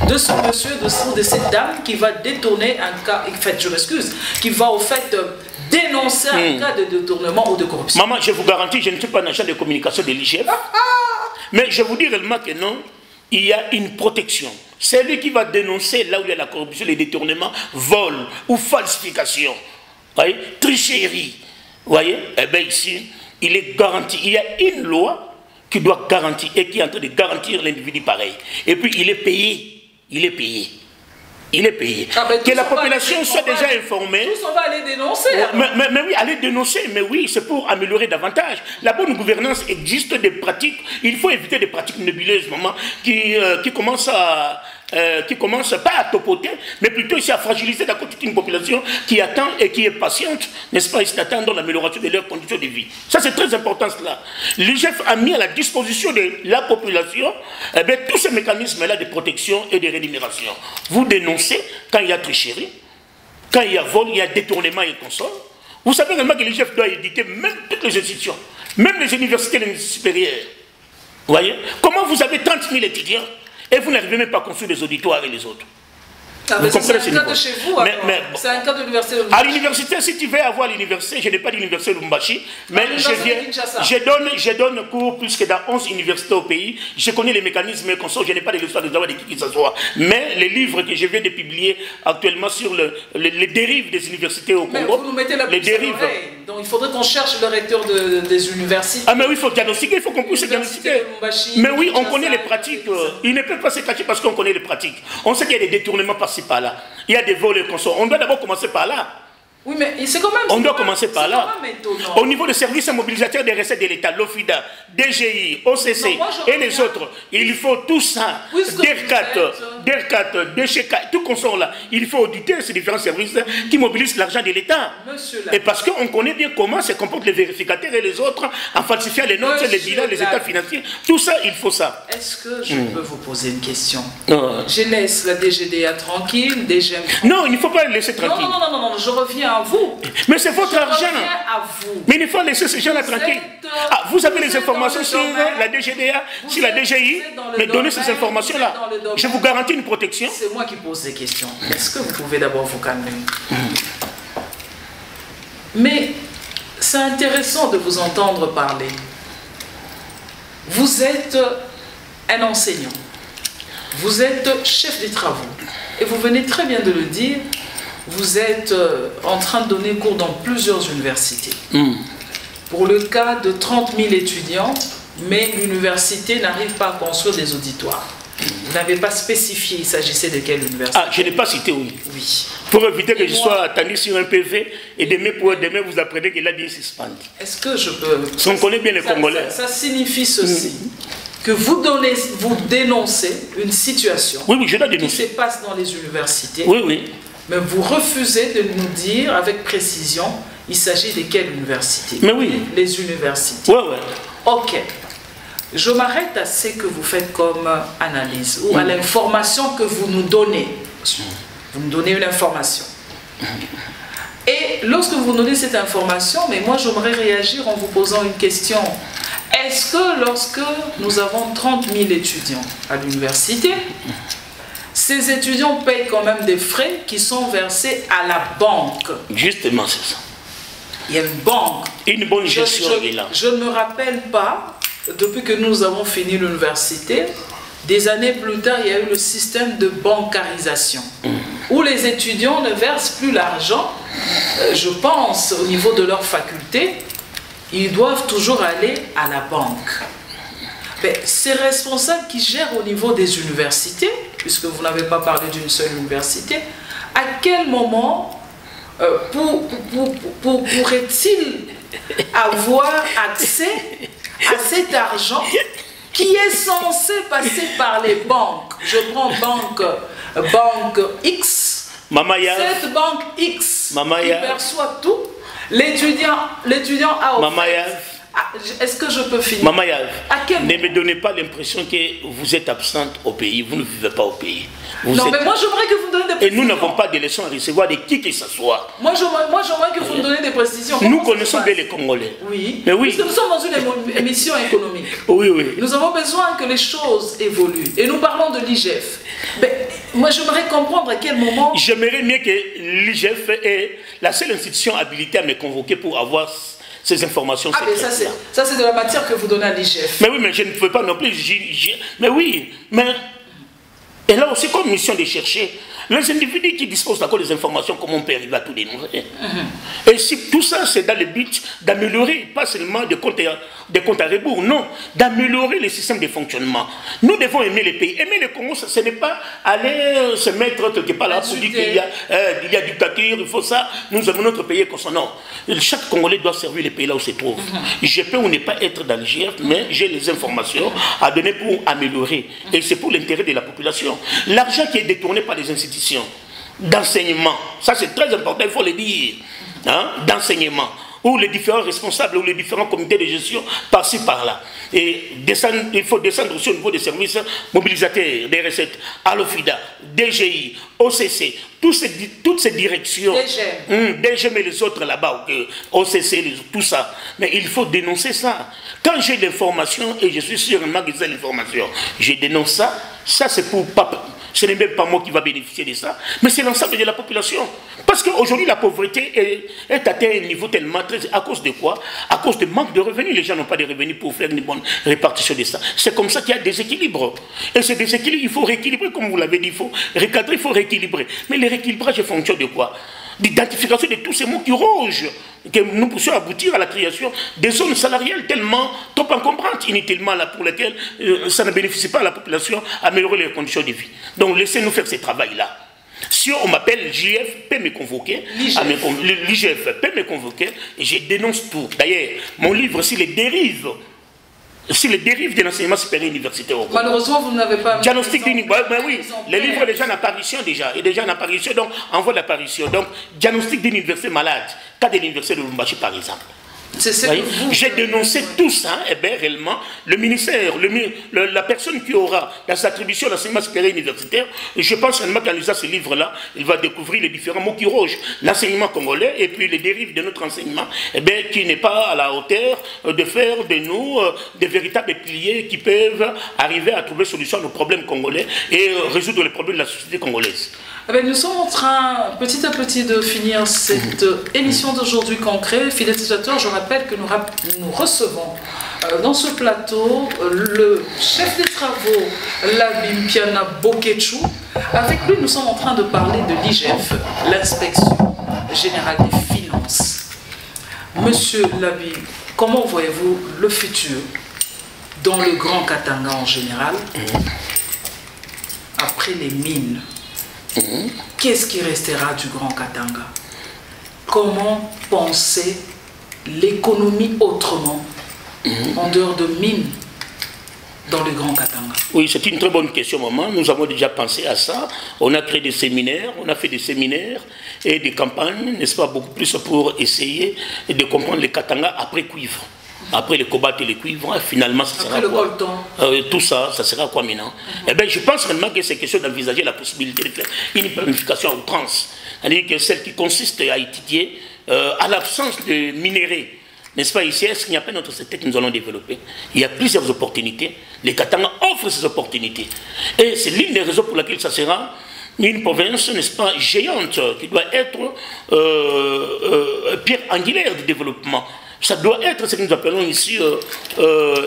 de ce monsieur, de cette dame qui va détourner un cas, en fait, je m'excuse, qui va au fait dénoncer un cas de détournement ou de corruption? Maman, je vous garantis, je ne suis pas un agent de communication de l'IGF. Mais je vous dis réellement que non, il y a une protection. C'est lui qui va dénoncer là où il y a la corruption, les détournements, vol ou falsification. Voyez, tricherie. Voyez, eh bien ici, il est garanti. Il y a une loi qui doit garantir et qui est en train de garantir l'individu pareil. Et puis il est payé. Il est payé. Il est payé. Que la population soit déjà informée. Tous on va aller dénoncer. Mais oui, aller dénoncer, mais oui, c'est pour améliorer davantage. La bonne gouvernance existe des pratiques. Il faut éviter des pratiques nébuleuses, maman, qui commencent pas à topoter, mais plutôt ici à fragiliser la toute une population qui attend et qui est patiente, n'est-ce pas, ici attendant l'amélioration de leurs conditions de vie. Ça, c'est très important, cela. L'IGF a mis à la disposition de la population tous ces mécanismes-là de protection et de rémunération. Vous dénoncez quand il y a tricherie, quand il y a vol, il y a détournement et consort. Vous savez vraiment que l'IGF doit éditer même toutes les institutions, même les universités supérieures. Vous voyez? Comment vous avez 30 000 étudiants et vous n'arrivez même pas à construire les auditoires et les autres? C'est un cas de chez vous, c'est un cas de l'université de Lubumbashi. À l'université, si tu veux avoir l'université, je n'ai pas d'université de Lubumbashi, mais je donne cours plus que dans 11 universités au pays. Je connais les mécanismes comme ça, je n'ai pas de l'histoire de savoir de qui que ce soit. Mais les livres que je viens de publier actuellement sur les dérives des universités au Congo, mais vous nous mettez la les dérives. Donc il faudrait qu'on cherche le recteur des universités. Ah mais oui, il faut diagnostiquer, il faut qu'on puisse diagnostiquer. Mais oui, on connaît les pratiques. Il ne peut pas se cacher parce qu'on connaît les pratiques. On sait qu'il y a des détournements par-ci par-là. Il y a des vols et consorts. On doit d'abord commencer par là. Oui, mais c'est quand même... On doit commencer par là. Au niveau des services mobilisateurs des recettes de l'État, l'OFIDA, DGI, OCC et les autres, il faut tout ça, DERCAT, DCK, tout consort là, il faut auditer ces différents services qui mobilisent l'argent de l'État. Et parce qu'on connaît bien comment se comportent les vérificateurs et les autres en falsifiant les notes, les bilans, les états financiers, tout ça, il faut ça. Est-ce que je peux vous poser une question? Je laisse la DGDA tranquille, DGM tranquille. Non, il ne faut pas le laisser tranquille. Non, je reviens à vous. Mais c'est votre argent. À vous. Mais il faut laisser ces gens-là tranquilles. Vous avez les informations sur la DGDA, sur la DGI, mais donnez ces informations-là. Je vous garantis une protection. C'est moi qui pose des questions. Est-ce que vous pouvez d'abord vous calmer? Mais c'est intéressant de vous entendre parler. Vous êtes un enseignant. Vous êtes chef des travaux. Et vous venez très bien de le dire. Vous êtes en train de donner cours dans plusieurs universités. Pour le cas de 30 000 étudiants, mais l'université n'arrive pas à construire des auditoires. Vous n'avez pas spécifié, il s'agissait de quelle université? Ah, je n'ai pas cité, oui. Oui. Pour éviter que je sois attendu sur un PV et demain vous apprenez qu'il a dit suspendre. Est-ce que je peux... On connaît bien les Congolais. Ça signifie ceci. Que vous dénoncez une situation qui se passe dans les universités. Mais vous refusez de nous dire avec précision, il s'agit de quelle université? Mais oui. Les universités. Ok. Je m'arrête à ce que vous faites comme analyse ou à l'information que vous nous donnez. Vous nous donnez une information. Et lorsque vous nous donnez cette information, mais moi j'aimerais réagir en vous posant une question. Est-ce que lorsque nous avons 30 000 étudiants à l'université, ces étudiants payent quand même des frais qui sont versés à la banque? Justement, c'est ça. Il y a une banque. Une bonne gestion est là. Je ne me rappelle pas, depuis que nous avons fini l'université, des années plus tard, il y a eu le système de bancarisation, où les étudiants ne versent plus l'argent, je pense, au niveau de leur faculté, ils doivent toujours aller à la banque. Mais ces responsables qui gèrent au niveau des universités, puisque vous n'avez pas parlé d'une seule université, à quel moment pourrait-il avoir accès à cet argent qui est censé passer par les banques? Je prends banque X, cette banque X qui perçoit tout, l'étudiant a offert. Est-ce que je peux finir? Maman Yav, ne me donnez pas l'impression que vous êtes absente au pays, vous ne vivez pas au pays. Mais moi j'aimerais que vous me donnez des précisions. Et nous n'avons pas de leçons à recevoir de qui que ce soit. Moi j'aimerais que vous me donniez des précisions. Nous connaissons bien les Congolais. Oui. Mais oui. Parce que nous sommes dans une émission économique. Oui. Nous avons besoin que les choses évoluent. Et nous parlons de l'IGF. Mais moi j'aimerais comprendre à quel moment... J'aimerais mieux que l'IGF est la seule institution habilitée à me convoquer pour avoir ces informations. Ah mais ça c'est de la matière que vous donnez à l'IGF. Mais oui, mais je ne pouvais pas non plus. Mais oui, mais... Et là aussi, comme mission de chercher les individus qui disposent d'accord des informations, comment on peut arriver à tout dénoncer. Et si tout ça, c'est dans le but d'améliorer, pas seulement des comptes à rebours, non, d'améliorer le système de fonctionnement. Nous devons aimer les pays. Aimer le Congo, ce n'est pas aller se mettre quelque part là pour dire qu'il y a dictature, il faut ça, nous aimons notre pays comme ça. Non. Chaque Congolais doit servir le pays là où se trouve. Je peux ou ne pas être dans le GF, mais j'ai les informations à donner pour améliorer. Et c'est pour l'intérêt de la population. L'argent qui est détourné par les institutions d'enseignement, ça c'est très important, il faut le dire, d'enseignement, où les différents responsables, ou les différents comités de gestion, par-ci, par-là. Et il faut descendre aussi au niveau des services mobilisateurs, des recettes, à l'OFIDA, DGI, OCC, toutes ces directions, DGM et les autres là-bas, OCC, tout ça. Mais il faut dénoncer ça. Quand j'ai l'information, et je suis sur un magasin d'information, je dénonce ça, ça c'est pour pas... Ce n'est même pas moi qui va bénéficier de ça, mais c'est l'ensemble de la population. Parce qu'aujourd'hui, la pauvreté est atteinte à un niveau tellement très... À cause de quoi? À cause de manque de revenus. Les gens n'ont pas de revenus pour faire une bonne répartition de ça. C'est comme ça qu'il y a des équilibres. Et ces déséquilibres, il faut rééquilibrer, comme vous l'avez dit, il faut recadrer, il faut rééquilibrer. Mais le rééquilibrage est fonction de quoi? d'identification de tous ces mots qui rogent, que nous puissions aboutir à la création des zones salariales tellement trop encombrantes, inutilement là, pour lesquelles ça ne bénéficie pas à la population, améliorer les conditions de vie. Donc laissez-nous faire ce travail-là. Si on m'appelle JF, peut me convoquer, l'IGF peut me convoquer, et je dénonce tout. D'ailleurs, mon livre, c'est les dérives de l'enseignement supérieur universitaire. Malheureusement, vous n'avez pas... Diagnostic d'université, oui, le livre est déjà en apparition déjà, donc envoie l'apparition. Donc, diagnostic d'une université malade, cas de l'université de Lubumbashi par exemple. J'ai dénoncé tout ça, et bien réellement, le ministère, la personne qui aura dans sa attribution l'enseignement supérieur universitaire, je pense réellement qu'en lisant ce livre-là, il va découvrir les différents mots qui rogent l'enseignement congolais et puis les dérives de notre enseignement, et bien, qui n'est pas à la hauteur de faire de nous des véritables piliers qui peuvent arriver à trouver solution à nos problèmes congolais et résoudre les problèmes de la société congolaise. Eh bien, nous sommes en train, petit à petit, de finir cette émission d'aujourd'hui concret. Fidèles téléspectateurs, je rappelle que nous recevons dans ce plateau le chef des travaux, Labi Mpiana Bokechu. Avec lui, nous sommes en train de parler de l'IGF, l'inspection générale des finances. Monsieur Labi, comment voyez-vous le futur dans le Grand Katanga en général, après les mines? Qu'est-ce qui restera du Grand Katanga? Comment penser l'économie autrement, en dehors de mines, dans le Grand Katanga? Oui, c'est une très bonne question, maman. Nous avons déjà pensé à ça. On a créé des séminaires, on a fait des séminaires et des campagnes, n'est-ce pas, beaucoup plus pour essayer de comprendre le Katanga après cuivre. Après les cobalt et les cuivres, finalement, ça sera quoi? Tout ça, ça sera quoi maintenant? Eh bien, je pense réellement que c'est question d'envisager la possibilité de faire une planification à outrance. C'est-à-dire que celle qui consiste à étudier, à l'absence de minéraux, n'est-ce pas, ici, est-ce qu'il n'y a pas notre secteur que nous allons développer? Il y a plusieurs opportunités. Les Katanga offrent ces opportunités. Et c'est l'une des raisons pour laquelle ça sera une province, n'est-ce pas, géante, qui doit être pierre angulaire du développement. Ça doit être ce que nous appelons ici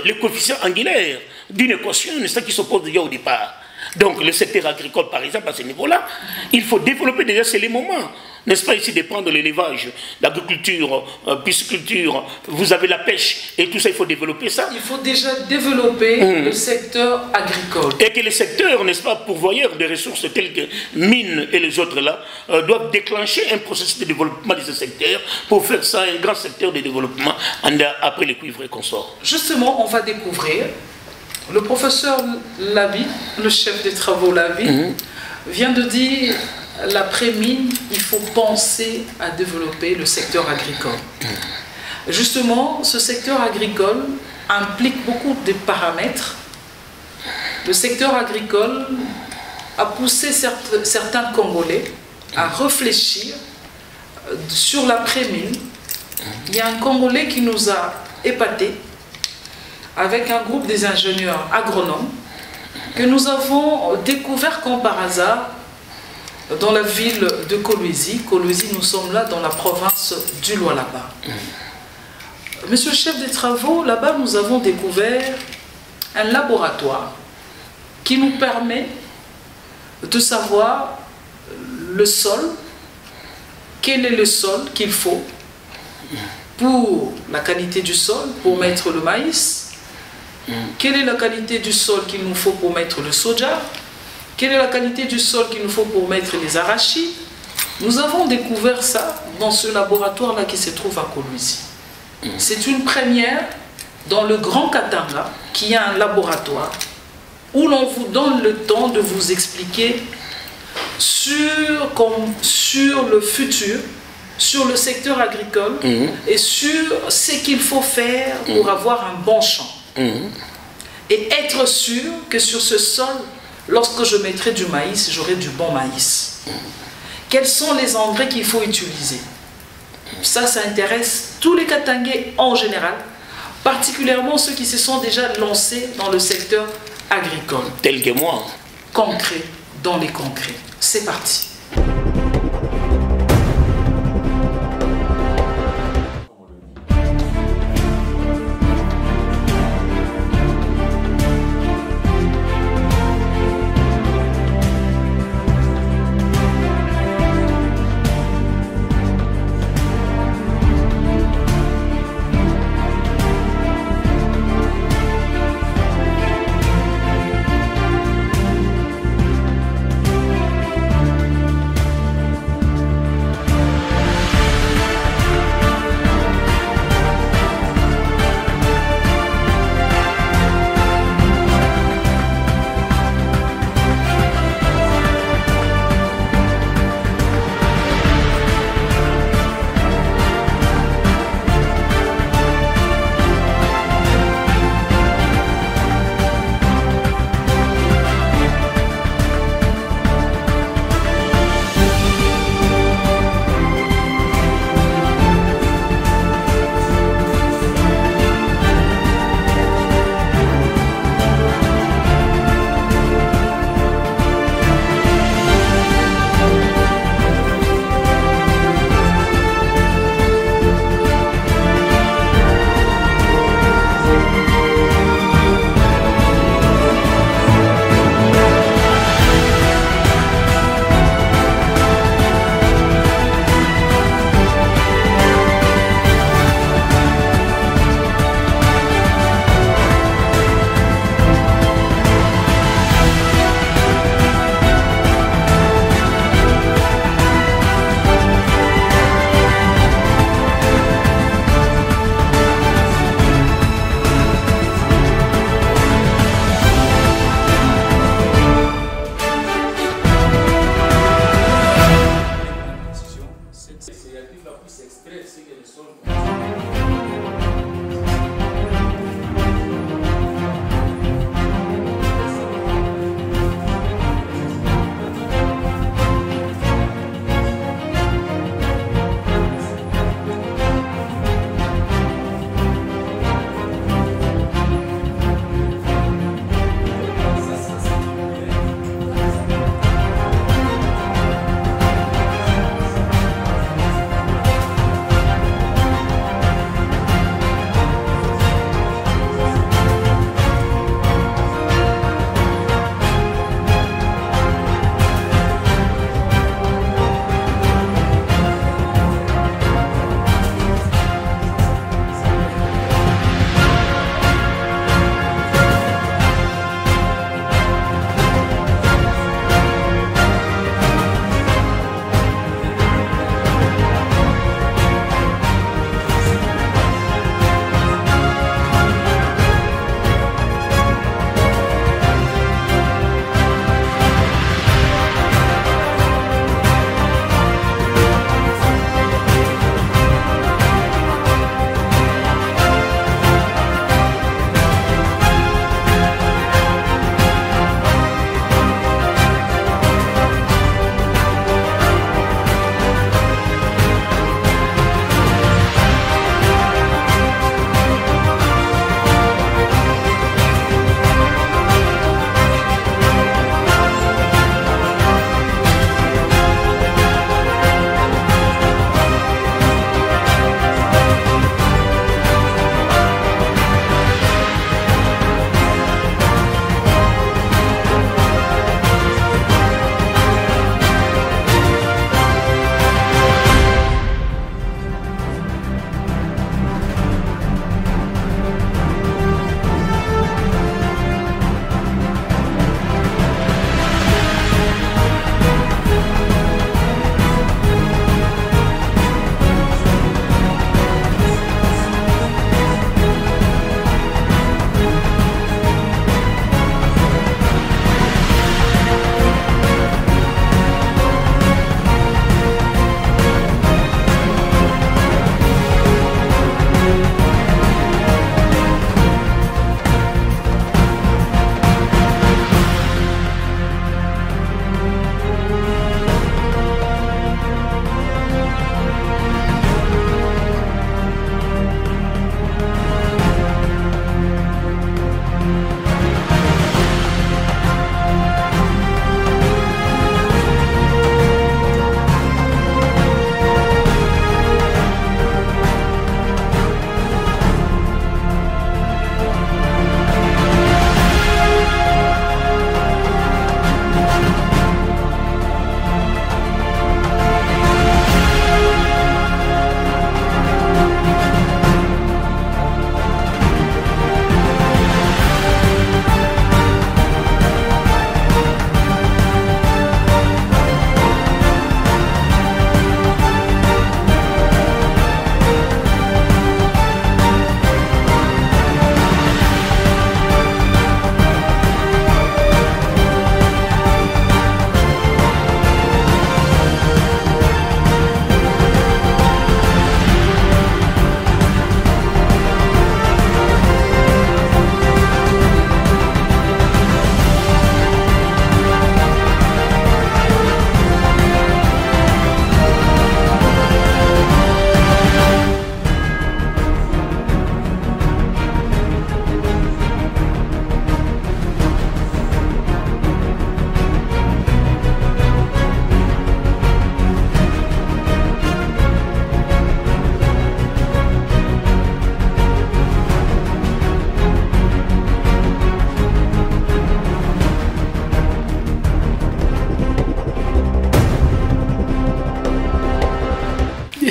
les coefficients angulaires d'une équation, n'est-ce pas, qui s'oppose déjà au départ. Donc le secteur agricole, par exemple, à ce niveau-là, il faut développer déjà, c'est les moments, n'est-ce pas, ici de prendre l'élevage, l'agriculture, pisciculture, vous avez la pêche, et tout ça, il faut développer ça. Il faut déjà développer le secteur agricole. Et que les secteurs, n'est-ce pas, pourvoyeurs de ressources telles que mines et les autres là, doivent déclencher un processus de développement de ce secteur pour faire ça un grand secteur de développement après les cuivres et consorts. Justement, on va découvrir, le professeur Labi, le chef des travaux Labi, vient de dire, l'après-mine, il faut penser à développer le secteur agricole. Justement, ce secteur agricole implique beaucoup de paramètres. Le secteur agricole a poussé certains Congolais à réfléchir sur l'après-mine. Il y a un Congolais qui nous a épatés avec un groupe des ingénieurs agronomes que nous avons découvert comme par hasard dans la ville de Kolwezi. Kolwezi, nous sommes là dans la province du Lualaba. Monsieur le chef des travaux, là-bas nous avons découvert un laboratoire qui nous permet de savoir le sol, quel est le sol qu'il faut pour la qualité du sol, pour mettre le maïs, quelle est la qualité du sol qu'il nous faut pour mettre le soja, quelle est la qualité du sol qu'il nous faut pour mettre les arachides. Nous avons découvert ça dans ce laboratoire-là qui se trouve à Kolwezi. C'est une première dans le Grand Katanga, qui a un laboratoire où l'on vous donne le temps de vous expliquer sur le futur, sur le secteur agricole et sur ce qu'il faut faire pour avoir un bon champ. Et être sûr que sur ce sol, lorsque je mettrai du maïs, j'aurai du bon maïs. Quels sont les engrais qu'il faut utiliser? Ça intéresse tous les Katangais en général, particulièrement ceux qui se sont déjà lancés dans le secteur agricole. Tel que moi. Concret, dans les concrets. C'est parti. c'est réactif là pour s'extraire ce que le sol.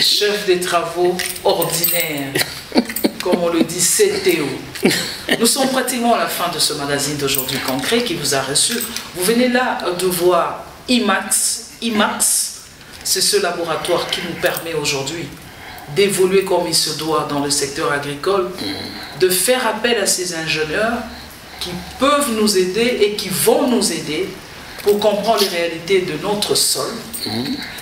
chef des travaux ordinaires, comme on le dit, CTO. Nous sommes pratiquement à la fin de ce magazine d'aujourd'hui concret qui vous a reçu. Vous venez là de voir IMAX. IMAX, c'est ce laboratoire qui nous permet aujourd'hui d'évoluer comme il se doit dans le secteur agricole, de faire appel à ces ingénieurs qui peuvent nous aider et qui vont nous aider pour comprendre les réalités de notre sol,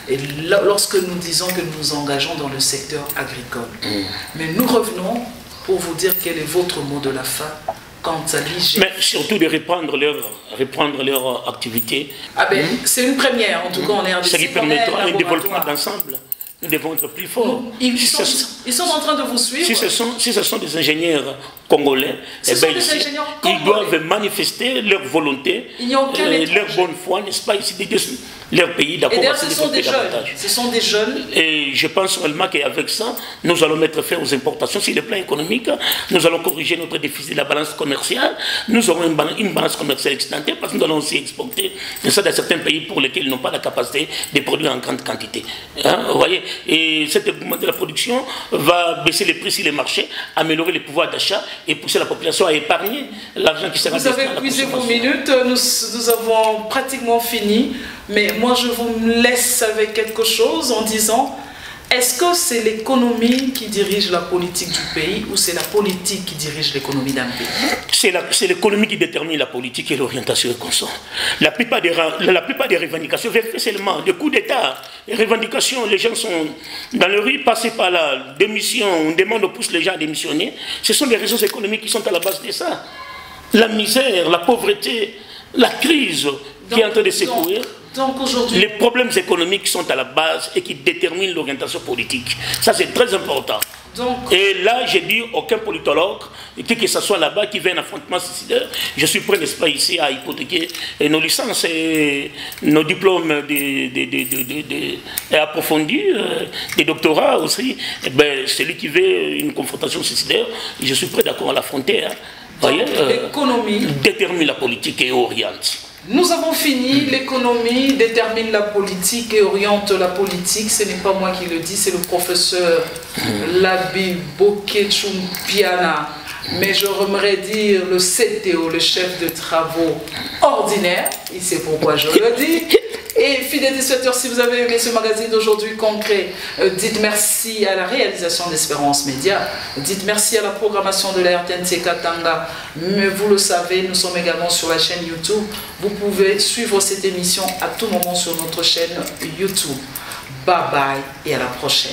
Et lorsque nous disons que nous nous engageons dans le secteur agricole. Mais nous revenons pour vous dire quel est votre mot de la fin quant à l'hygiène. Mais surtout de reprendre leur activité. Ah ben, c'est une première, en tout cas en RDC. Ce qui permettra un développement d'ensemble. Nous devons être plus forts. Ils sont en train de vous suivre. Si ce sont des ingénieurs congolais, ils doivent manifester leur volonté, leur bonne foi, n'est-ce pas, ici, leur pays, d'accord. Et d'ailleurs, ce sont des jeunes. Et je pense seulement qu'avec ça, nous allons mettre fin aux importations. Sur le plan économique, nous allons corriger notre déficit de la balance commerciale. Nous aurons une balance commerciale excédentaire parce que nous allons aussi exporter ça dans certains pays pour lesquels ils n'ont pas la capacité de produire en grande quantité. Hein, vous voyez, et cet augmentation de la production va baisser les prix sur les marchés, améliorer les pouvoirs d'achat et pousser la population à épargner l'argent qui sera destiné à la consommation. Vous avez épuisé vos minutes, nous avons pratiquement fini, mais moi je vous laisse avec quelque chose en disant, est-ce que c'est l'économie qui dirige la politique du pays ou c'est la politique qui dirige l'économie d'un pays? C'est l'économie qui détermine la politique et l'orientation des consommateurs. La plupart des revendications viennent seulement de coups d'État. Les revendications, les gens sont dans le rue, passés par la démission, on demande, on pousse les gens à démissionner. Ce sont les raisons économiques qui sont à la base de ça. La misère, la pauvreté, la crise qui est en train de secouer. Donc aujourd'hui, les problèmes économiques sont à la base et qui déterminent l'orientation politique. Ça, c'est très important. Donc, et là, j'ai dit, aucun politologue, que ce soit là-bas, qui fait un affrontement suicidaire, je suis prêt, n'est-ce pas, ici, à hypothéquer nos licences et nos diplômes approfondis, des doctorats aussi. Et ben, celui qui veut une confrontation suicidaire, je suis prêt d'accord à l'affronter. Hein. Voyez, l'économie détermine la politique et oriente. Nous avons fini, l'économie détermine la politique et oriente la politique. Ce n'est pas moi qui le dis, c'est le professeur Labi Bokechumpiana. Mais j'aimerais dire le CTO, le chef de travaux ordinaire. Il sait pourquoi je le dis. Et fidèles téléspectateurs, si vous avez aimé ce magazine d'aujourd'hui concret, dites merci à la réalisation d'Espérance Média, dites merci à la programmation de la RTNC Katanga. Mais vous le savez, nous sommes également sur la chaîne YouTube. Vous pouvez suivre cette émission à tout moment sur notre chaîne YouTube. Bye bye et à la prochaine.